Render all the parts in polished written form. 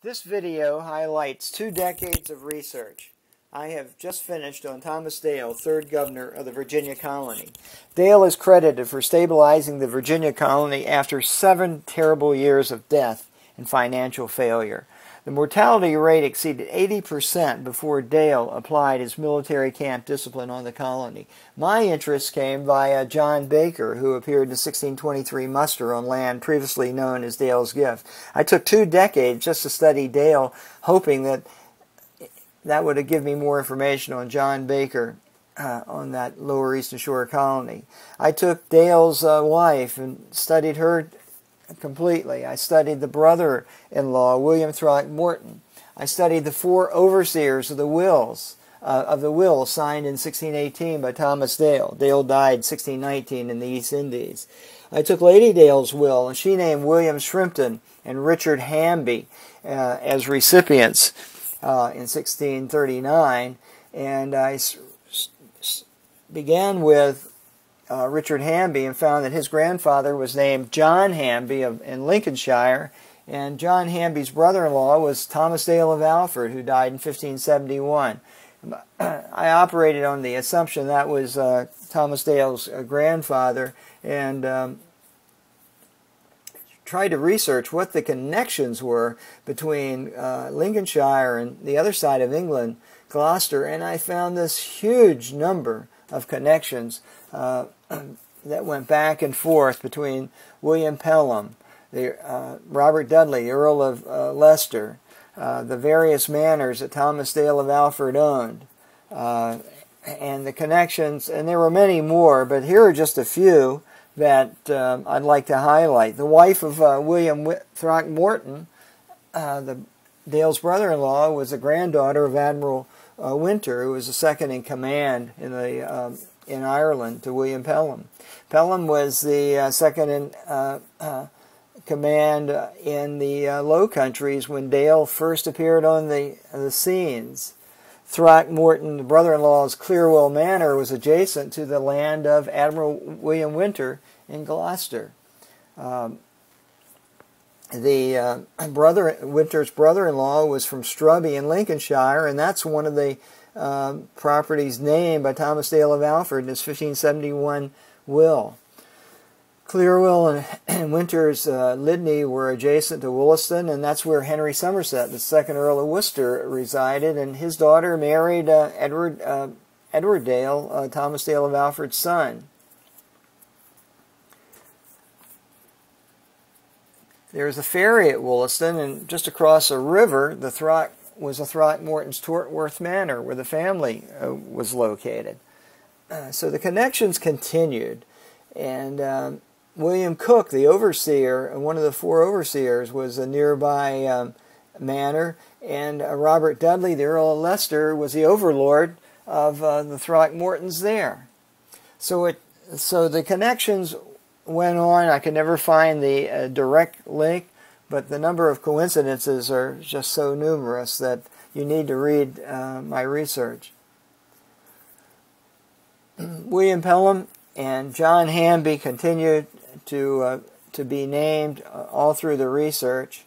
This video highlights 2 decades of research I have just finished on Thomas Dale, 3rd governor of the Virginia colony. Dale is credited for stabilizing the Virginia colony after 7 terrible years of death and financial failure. The mortality rate exceeded 80% before Dale applied his military camp discipline on the colony. My interest came via John Baker, who appeared in the 1623 muster on land previously known as Dale's Gift. I took 2 decades just to study Dale, hoping that would give me more information on John Baker on that Lower Eastern Shore colony. I took Dale's wife and studied her completely. I studied the brother-in-law, William Throckmorton. I studied the 4 overseers of the will signed in 1618 by Thomas Dale. Dale died 1619 in the East Indies. I took Lady Dale's will, and she named William Shrimpton and Richard Hamby as recipients in 1639, and I began with Richard Hamby and found that his grandfather was named John Hamby in Lincolnshire, and John Hamby's brother-in-law was Thomas Dale of Alford, who died in 1571. I operated on the assumption that was Thomas Dale's grandfather, and tried to research what the connections were between Lincolnshire and the other side of England, Gloucester, and I found this huge number of connections that went back and forth between William Pelham, Robert Dudley, the Earl of Leicester, the various manors that Thomas Dale of Alford owned, and the connections, and there were many more, but here are just a few that I'd like to highlight. The wife of William Throckmorton, Dale's brother-in-law, was the granddaughter of Admiral Winter, who was the second in command in Ireland to William Pelham. Pelham was the second in command in the Low Countries when Dale first appeared on the scenes. Throckmorton, the brother-in-law's Clearwell Manor, was adjacent to the land of Admiral William Winter in Gloucester. Winter's brother-in-law was from Strubby in Lincolnshire, and that's one of the properties named by Thomas Dale of Alford in his 1571 will. Clearwell and Winter's Lydney were adjacent to Wollaston, and that's where Henry Somerset, the 2nd Earl of Worcester, resided, and his daughter married Edward Dale, Thomas Dale of Alford's son. There's a ferry at Wollaston, and just across a river, was a Throckmorton's Tortworth Manor, where the family was located. So the connections continued, and William Cook, the overseer, one of the 4 overseers, was a nearby manor, and Robert Dudley, the Earl of Leicester, was the overlord of the Throckmortons there. So the connections went on. I could never find the direct link, but the number of coincidences are just so numerous that you need to read my research. William Pelham and John Hamby continued to be named all through the research.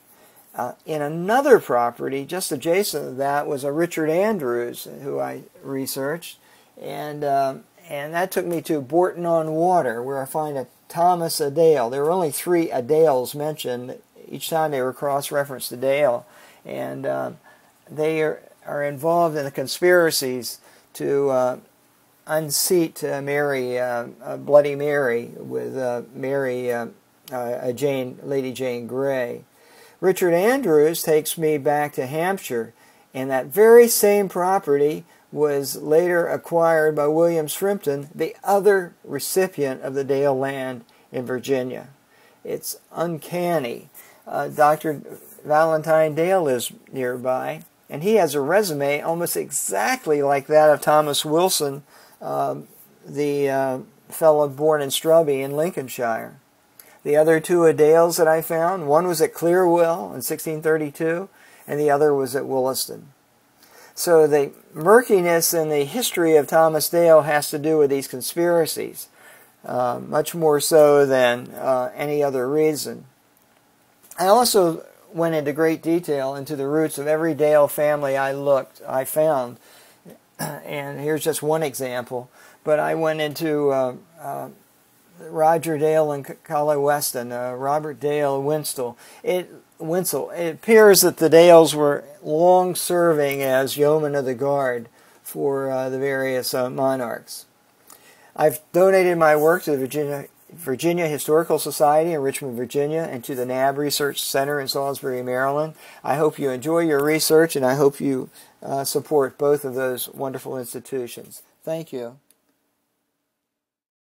In another property just adjacent to that was a Richard Andrews, who I researched, and that took me to Bourton-on-Water, where I find a Thomas A. Dale. There were only 3 A. Dales mentioned. Each time they were cross-referenced to Dale, and they are involved in the conspiracies to unseat Mary, Bloody Mary, with Lady Jane Grey. Richard Andrews takes me back to Hampshire, and that very same property was later acquired by William Shrimpton, the other recipient of the Dale land in Virginia. It's uncanny. Dr. Valentine Dale is nearby, and he has a resume almost exactly like that of Thomas Wilson, the fellow born in Strubby in Lincolnshire. The other 2 Adales that I found, one was at Clearwell in 1632, and the other was at Wollaston. So the murkiness in the history of Thomas Dale has to do with these conspiracies, much more so than any other reason. I also went into great detail into the roots of every Dale family I found. And here's just one example. But I went into Roger Dale and Collie Weston, Robert Dale Winslow. It appears that the Dales were long serving as yeomen of the guard for the various monarchs. I've donated my work to the Virginia Historical Society in Richmond, Virginia, and to the NAB Research Center in Salisbury, Maryland. I hope you enjoy your research, and I hope you support both of those wonderful institutions. Thank you.